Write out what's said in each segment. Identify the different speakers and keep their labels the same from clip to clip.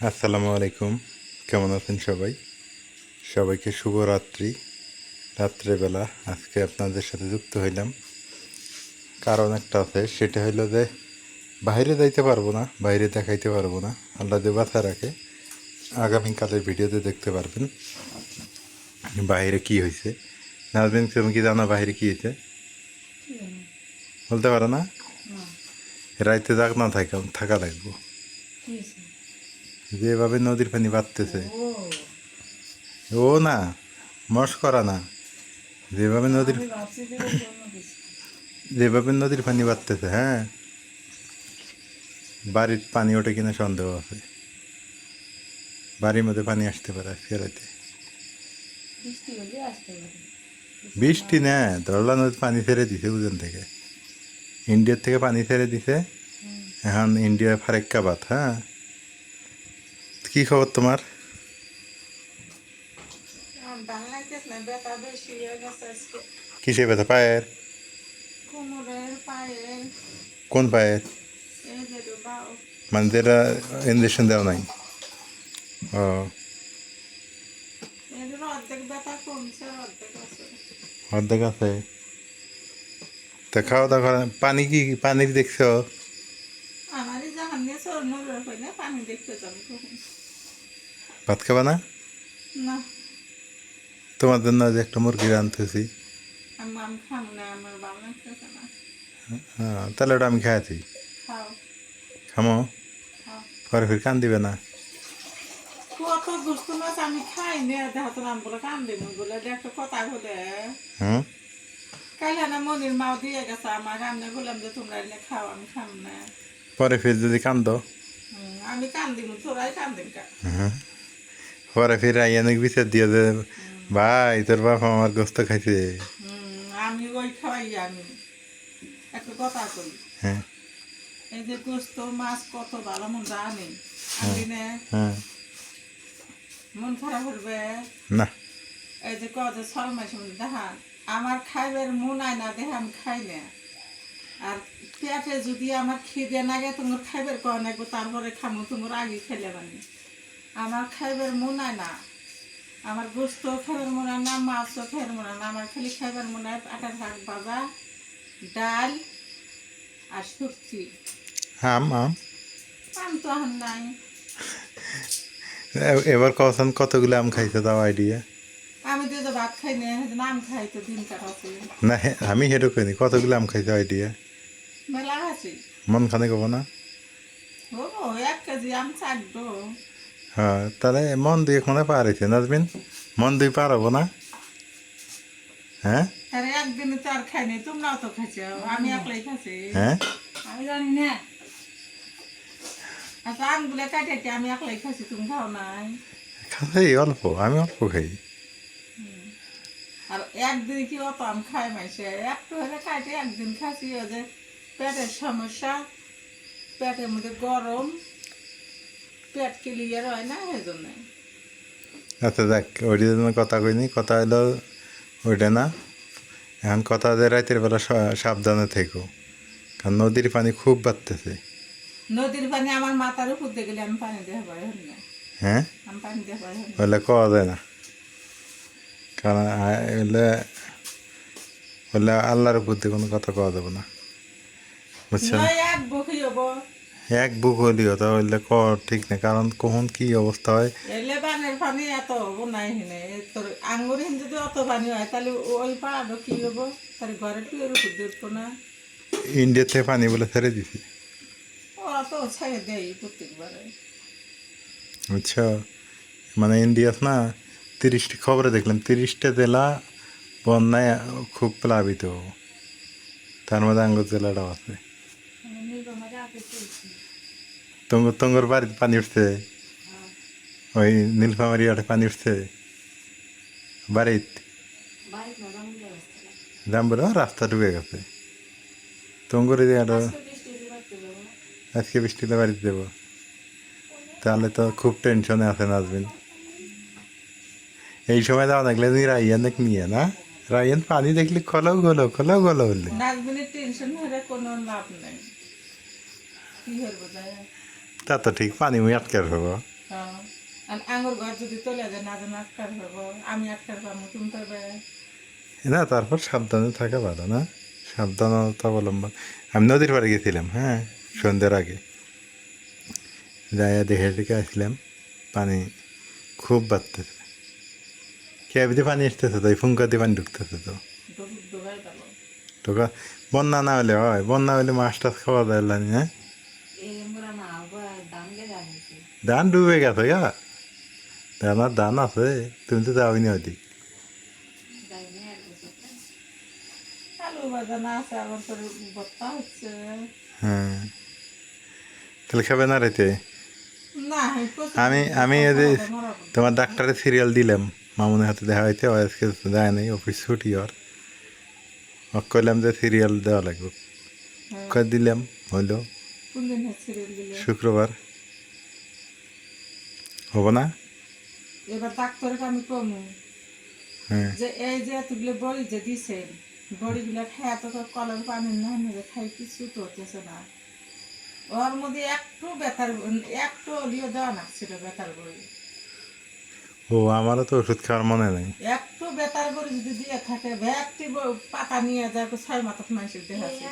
Speaker 1: আসসালামু আলাইকুম। কেমন আছেন সবাই? সবাইকে শুভরাত্রি। রাত্রেবেলা আজকে আপনাদের সাথে যুক্ত হইলাম, কারণ একটা আছে, সেটা হইলো যে বাইরে যাইতে পারবো না, বাইরে দেখাইতে পারবো না। আল্লাহ যে বাঁচা রাখে, আগামীকালের ভিডিওতে দেখতে পারবেন বাইরে কি হয়েছে। নাজমিন, তুমি কি জানো বাইরে কি হয়েছে? বলতে পারো না? রাইতে যাক না থাকা লাগবো। যেভাবে নদীর পানি বাড়তেছে, ও না, মস্করা না, যেভাবে নদীর পানি বাড়তেছে, হ্যাঁ, বাড়ির পানি ওঠে কিনা সন্দেহ আছে। বাড়ির মধ্যে পানি আসতে পারে আজকে রাতে। বৃষ্টি না, ধরলা নদীর পানি ছেড়ে দিছে ওজন থেকে, ইন্ডিয়ার থেকে পানি ছেড়ে দিছে। এখন ইন্ডিয়া ফারেক্কাবাদ। হ্যাঁ, কি খবর তোমার? কিসে ব্যথা? পায়ের? কোন পায়ের? মানে যেটা ইঞ্জেকশন দেওয়া নাই? ও, অর্ধেক আছে। তা খাওয়া দাওয়া করেন? পানি কি পানির দেখছো? ভাত খাবা না? তোমার জন্য আজ একটা মুরগি রাঁধতেছি। হ্যাঁ, তাহলে ওটা আমি খাইছি। খামো? পরে ফির কান দিবে না?
Speaker 2: কত দুষ্ট মাছ আমি খাই না, দেখাতো নাম বলে কান দেব বলে একটা কথা বলে
Speaker 1: হুম,
Speaker 2: কাইলে না মনির মাও দিয়ে গেছে আমার, আমি বললাম যে তোমরা এনে খাও, আমি খাম না।
Speaker 1: পরে ফির যদি কান্দ,
Speaker 2: আমি কান দিব, তোরাই কান দিন কা।
Speaker 1: পরে ফির আইয়ানিক বিচার দিয়ে যে ভাই তোর বাপ আমার গোস্ত খাইছে।
Speaker 2: আমি ওই খাওয়াই, আমি একটা কথা কই,
Speaker 1: হ্যাঁ,
Speaker 2: এই যে গোস্ত মাছ কত ভালো মন জানি আমি না,
Speaker 1: হ্যাঁ,
Speaker 2: মন খারাপ করবে।
Speaker 1: না,
Speaker 2: এই যে কত ছয় মাস দেখা আমার খাইবার মন আয় না, দেখে আমি খাই না। আর পেটে যদি আমার খিদে না গে তোমার খাইবার কয় নাকবো, তারপরে খামো, তোমার আগে খেলে বানি। আমার খাইবার মন হয় না, আমার গোস্ত খাইবার মনে হয় না, মাছও খাইবার মনে হয় না, আমার খালি খাইবার মনে হয় আটার শাক ভাজা, ডাল আর সবজি।
Speaker 1: আম আম
Speaker 2: আম তো এখন নাই।
Speaker 1: এবার কখন কতগুলো আম খাইছে তাও আইডিয়া?
Speaker 2: আমি তো ভাত খাই না, আম খাই তো দিন কাটাচ্ছি।
Speaker 1: না, আমি হেঁটে কইনি কতগুলো আম খাইছে আইডিয়া।
Speaker 2: মেলা আছি
Speaker 1: মন খানে কব না?
Speaker 2: ও 1 কেজি আম চাটবো।
Speaker 1: হ্যাঁ, তাহলে মন দুই এখানে পারিছে নাজবিন, মন দুই পার হবো না? হ্যাঁ,
Speaker 2: আরে একদিনে তো আর খাই নাই, তোমরাও তো খাইছো, আমি একলাই খাইছি।
Speaker 1: হ্যাঁ,
Speaker 2: আমি জানি না, আচ্ছা আমগুলো কাটাইতে আমি একলাই খাইছি, তুমি খাও নাই।
Speaker 1: খাই অল্প, আমি অল্প খাই।
Speaker 2: আর একদিন কি অত আম খাই মাইছে, একটু হলে খাইতে একদিন খাসি, ওই যে পেটের সমস্যা, পেটের মধ্যে গরম, পেট ক্লিয়ার হয় না, সেই জন্য।
Speaker 1: আচ্ছা যাক, ওইটার জন্য কথা কইনি, কথা হলো ওইটা না। এখন কথা যে রাতের বেলা সাবধানে থেকো, কারণ নদীর পানি খুব বাড়তেছে।
Speaker 2: নদীর পানি আমার মাথার উপর দিয়ে গেলে আমি পানি দেওয়া পারি না,
Speaker 1: হ্যাঁ,
Speaker 2: আমি পানি দেওয়া পারি না।
Speaker 1: হইলে কওয়া যায় না, কারণ হইলে হইলে আল্লাহর উপর দিয়ে কোনো কথা কওয়া যাবে না, বুঝছেন?
Speaker 2: নয় এক বকি হবো,
Speaker 1: এক বুক হইলেও তা হইলে ক ঠিক না, কারণ কখন কি অবস্থা হয়।
Speaker 2: এলে বানের পানি এত হবো নাই হিনে, তোর আঙ্গুর হিন যদি অত পানি হয় তাহলে ওই পাড়ো কি হবো, তার ঘরে টুয়ের উপর দিয়ে উঠবো না।
Speaker 1: ইন্ডিয়া থেকে পানি বলে ছেড়ে দিছি,
Speaker 2: ওরা তো ছেড়ে দেয় প্রত্যেকবারে।
Speaker 1: বুঝছো? মানে ইন্ডিয়া না, 30টি খবরে দেখলাম 30টা জেলা বন্যায় খুব প্লাবিত, তার মধ্যে আঙ্গুর জেলাটাও আছে। তোঙ্গর বাড়িতে পানি উঠছে, ওই নীলফামারিয়াতে পানি উঠছে বাড়িত, জাম্বুরা রাস্তা ডুবে গেছে। তোঙ্গর এই জায়গাটা আজকে বৃষ্টিতে বাড়িতে দেবো, তাহলে তো খুব টেনশনে আছে নাজবিন। এই সময় যাওয়া দেখলে তুমি রাইয়ান দেখ নিয়ে না, রাইয়ান পানি দেখলে খলো গলো বললে।
Speaker 2: নাজমিনের টেনশন হলে কোনো লাভ নেই, কি করবো তাই।
Speaker 1: তা তো ঠিক, পানি মুই আটকে রাখবো।
Speaker 2: আর আঙুর ঘর যদি চলে যায় না যেন আটকার হবো আমি আটকার পাবো তুমি পারবে
Speaker 1: না তারপর সাবধানে থাকা ভালো না, সাবধানতা অবলম্বন। আমি নদীর পাড়ে গেছিলাম, হ্যাঁ, সন্ধ্যের আগে যাইয়া দেখে দেখে আসলাম, পানি খুব বাড়তেছে, ক্যাবিতে পানি আসতেছে তো, এই ফুঙ্কা দিয়ে পানি ঢুকতেছে তো।
Speaker 2: ডুবাই পাবো
Speaker 1: তো বন্যা না হলে হয়, বন্যা হলে মাছ টাছ খাওয়া যায় না, হ্যাঁ। ধান ডুবে গেছে গা, ধানার ধান আছে, তুমি তো যাওনি ওইদিক।
Speaker 2: আলু ভাজা না আছে আবার করে ভর্তা হচ্ছে
Speaker 1: হ্যাঁ, তাহলে খাবে না রেতে?
Speaker 2: না এই প্রচুর
Speaker 1: আমি এই যে তোমার ডাক্তারের সিরিয়াল দিলাম, মামুনের হাতে দেখা হইতে, ও আজকে যায় নাই, অফিস ছুটি ওর। ওকে কইলাম যে সিরিয়াল দেওয়া লাগবে, কয়ে দিলাম, হইলো
Speaker 2: কোন দিন সিরিয়াল দিলে
Speaker 1: শুক্রবার। হব না?
Speaker 2: এবার ডাক্তারকে আমি কমু
Speaker 1: হ্যাঁ,
Speaker 2: যে এই যে এতগুলো বড়ি যে দিছেন বড়িগুলো খায় তো কলের পানি না নিলে খাই কিছু তো হতেছে না, ওর মধ্যে একটু ব্যথার একটু অলিও দেওয়া লাগছিল ব্যথার বড়ি,
Speaker 1: ও আমারও তো ওষুধ খাওয়ার মনে নেই।
Speaker 2: একটু বেতার বড়ি যদি দিয়ে থাকে ভ্যাকটি পাতা নিয়ে যায় 6 মাথা মানুষের দেহ আছে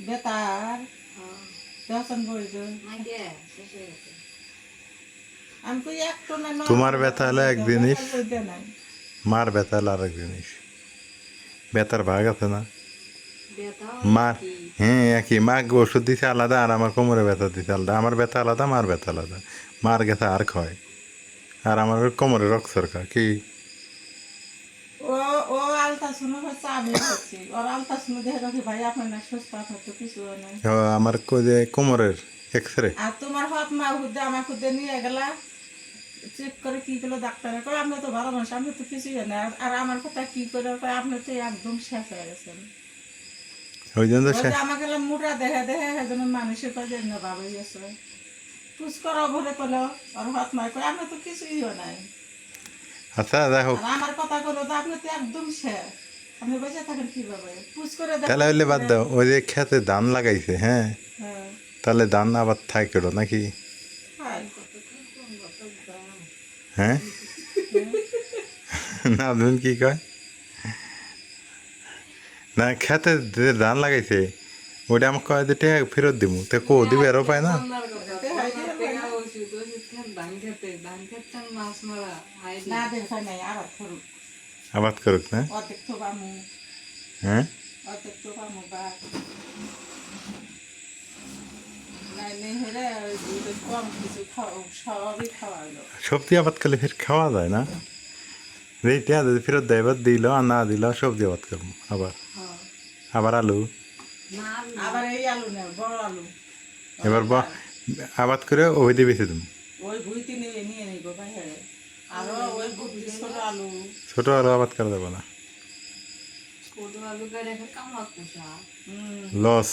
Speaker 2: বেতার দেহসন বড়ি তো আমি কই একটু না
Speaker 1: তোমার ব্যথা হলে এক জিনিস,
Speaker 2: নাই
Speaker 1: মার ব্যথা হলে আরেক জিনিস। ব্যথার ভাগ আছে না মার, হ্যাঁ একই, মা ওষুধ দিছে আলাদা, আর আমার কোমরে ব্যথা দিছে আলাদা। আমার ব্যথা আলাদা, মার ব্যথা আলাদা। মার গেছে আর ক্ষয়, আর আমার কোমরে রক্ত সরকার কি।
Speaker 2: ও ও আলট্রাসাউন্ড হচ্ছে আমি হচ্ছি ওর আলট্রাসাউন্ড দেখে রাখি ভাই আপনার না সুস্থ আপনার তো কিছু নাই
Speaker 1: আমার যে কোমরের এক্সরে,
Speaker 2: আর তোমার হাত মা খুদে আমার খুদে নিয়ে গেলা চেক করে কি করলো ডাক্তারে কয় আপনি তো ভালো মানুষ আপনি তো কিছুই না আর আমার কথা কি করে কয় আপনি তো একদম শেষ হয়ে গেছেন
Speaker 1: ওই জন্য
Speaker 2: ওই যে আমাকে মোটা দেখে দেখে সেজন্য মানুষের কয় যে না বাবা গেছে পুজ করা ভরে করলো আর হাত মায় কয় আপনি তো কিছুই নাই
Speaker 1: আচ্ছা দেখো,
Speaker 2: আর আমার কথা করলো তো আপনি তো একদম শেষ আপনি বেঁচে থাকেন কিভাবে পুজ করে
Speaker 1: তাহলে হইলে বাদ দাও, ওই যে খেতে ধান লাগাইছে, হ্যাঁ,
Speaker 2: হ্যাঁ
Speaker 1: তাহলে ধান আবার থাকেলো নাকি,
Speaker 2: হাই
Speaker 1: হ্যাঁ। না তুমি কি কয়, না খেতে যে ধান লাগাইছে ওটা আমাকে কয় যে টাকা ফেরত দিব, তো কো দিবে আরও পায় না।
Speaker 2: না দেখা নাই আবার করুক
Speaker 1: আবাদ করুক না,
Speaker 2: অর্ধেক তো পামু
Speaker 1: হ্যাঁ।
Speaker 2: অর্ধেক তো পামু বা নাই নেই হেরে কম কিছু সবই খাওয়া হলো
Speaker 1: সবজি আবাদ করলে ফের খাওয়া যায় না, এই টাকা যদি ফেরত দেয়, এবার দিল আর না দিল সবজি আবাদ করবো আবার, আবার আলু,
Speaker 2: আবার এই আলু না বড় আলু
Speaker 1: এবার আবাদ করে ওই দিয়ে বেঁচে দেবো।
Speaker 2: ওই ভুইতে নিয়ে নিয়ে নিব বাইরে আরো ওই বুদ্ধি ছোট আলু
Speaker 1: ছোটো আলু আবাদ করা যাবে না, লস।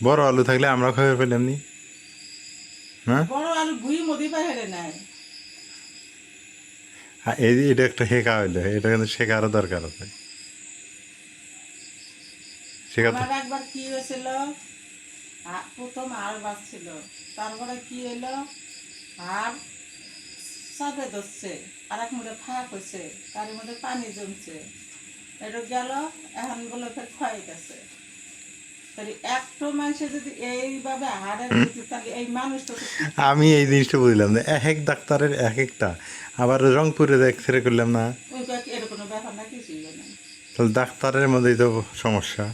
Speaker 1: বড় আলু থাকলে আমরা খাবার পেলাম নি, হ্যাঁ।
Speaker 2: বড় আলু ভুই মদি বাইরে নাই
Speaker 1: এই যে এটা একটা শেখা হইলো, এটা কিন্তু শেখারও দরকার আছে, শেখাতে।
Speaker 2: আমার একবার কি হয়েছিল প্রথম আর বাঁচছিল তারপরে কি হলো আর চাপে ধরছে আর এক মধ্যে ফাঁক হয়েছে তার মধ্যে পানি জমছে এটা গেল এখন বলে ফের ক্ষয় গেছে তাহলে একটু মানুষের যদি এইভাবে হাড়ের তাহলে এই মানুষটা
Speaker 1: আমি এই জিনিসটা বুঝলাম না, এক এক ডাক্তারের এক একটা, আবার রংপুরে এক্সরে করলাম না,
Speaker 2: ওই এরকম ব্যাপার না কিছুই না
Speaker 1: তাহলে ডাক্তারের মধ্যেই তো সমস্যা।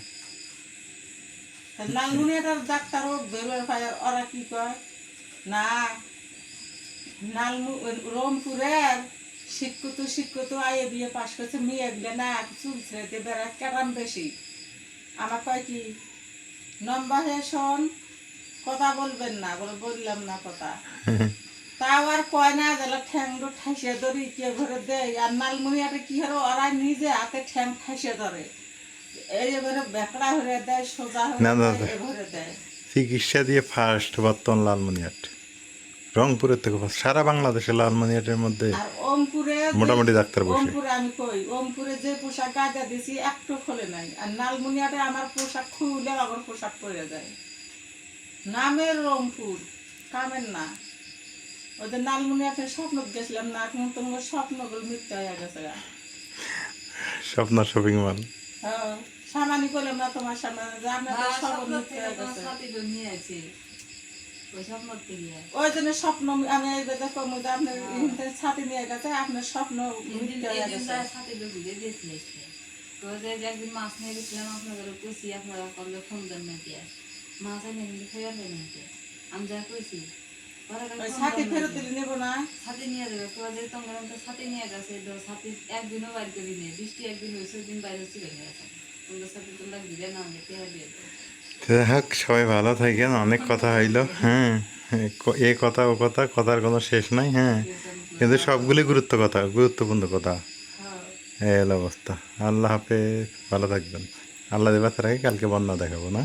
Speaker 2: লালমুনিয়াটার ডাক্তারও বেরোয় পায় ওরা কি কয় না রংপুরের শিক্ষিত আইএ বিয়ে পাশ করছে মেয়ে গুলো না চুল ছেড়ে বেড়া কেরাম বেশি আমার কয় কি নম্বা হে শোন কথা বলবেন না বলে বললাম না কথা তাও আর কয় না যেন ঠ্যাংটো ঠাইসে ধরি কে ঘরে দেয় আর নালমুনিয়াটা কি হলো ওরা নিজে হাতে ঠ্যাং ঠাইসে ধরে এইবারে বেকড়া হয়ে দেয় সোজা হয়ে ঘরে দেয়।
Speaker 1: চিকিৎসা দিয়ে ফার্স্ট বর্তমান লালমনিরহাট, রংপুরের থেকে সারা বাংলাদেশে লালমনিরহাটের মধ্যে
Speaker 2: আর ওমপুরে
Speaker 1: মোটামুটি ডাক্তার বসে।
Speaker 2: ওমপুরে আমি কই ওমপুরে যে পোশাক গায়ে দিছি একটু খোলে নাই আর নালমুনিয়াতে আমার পোশাক খুলে আমার পোশাক পরে যায় নামের রংপুর, কামের না। ওদের নালমুনি একটা স্বপ্ন গেছিলাম না, এখন তোমার স্বপ্নগুলো মিথ্যা হয়ে গেছে গা।
Speaker 1: স্বপ্ন শপিং মল।
Speaker 2: হ্যাঁ, সামানি করলাম না তোমার সামনে যে আপনাদের সব
Speaker 3: স্বপ্ন
Speaker 2: মিথ্যা
Speaker 3: থেকে
Speaker 2: হয়ে
Speaker 3: তোমার
Speaker 2: গেছে।
Speaker 3: সাথে তো নিয়ে আছে ওই স্বপ্ন থেকে
Speaker 2: ওই জন্য স্বপ্ন আমি এই যে দেখো মধ্যে আপনার ছাতি নিয়ে গেছে, আপনার স্বপ্ন মিথ্যা হয়ে গেছে।
Speaker 3: সাথে তো ঘুরে দিয়েছিল তো যে একদিন মাছ নিয়ে গেছিলাম আপনাদের কইছি আপনারা করলে ফোন দেন নাকি মাছ এনে নিলে খেয়ে ফেলে নাকি আমি যা কইছি
Speaker 2: ওই ছাতি ফেরত দিলে নেবো না।
Speaker 3: ছাতি নিয়ে যাবে তো যে তোমার তো ছাতি নিয়ে গেছে তো ছাতি একদিনও বাইর করি নেই, বৃষ্টি একদিন হয়েছে দিন বাইরে ছিল গেছে তোমাদের সাথে তোমরা দিলে না আমাকে পেয়ে দিয়ে
Speaker 1: যাই হোক, সবাই ভালো থাকেন। অনেক কথা হইলো, হ্যাঁ। এ কথা ও কথা, কথার কোনো শেষ নাই, হ্যাঁ। কিন্তু সবগুলি গুরুত্বপূর্ণ কথা।
Speaker 2: হ্যাঁ।
Speaker 1: এই হলো অবস্থা। আল্লাহ হাফেজ, ভালো থাকবেন। আল্লাহ দেবার আগে কালকে বন্যা দেখাবো না।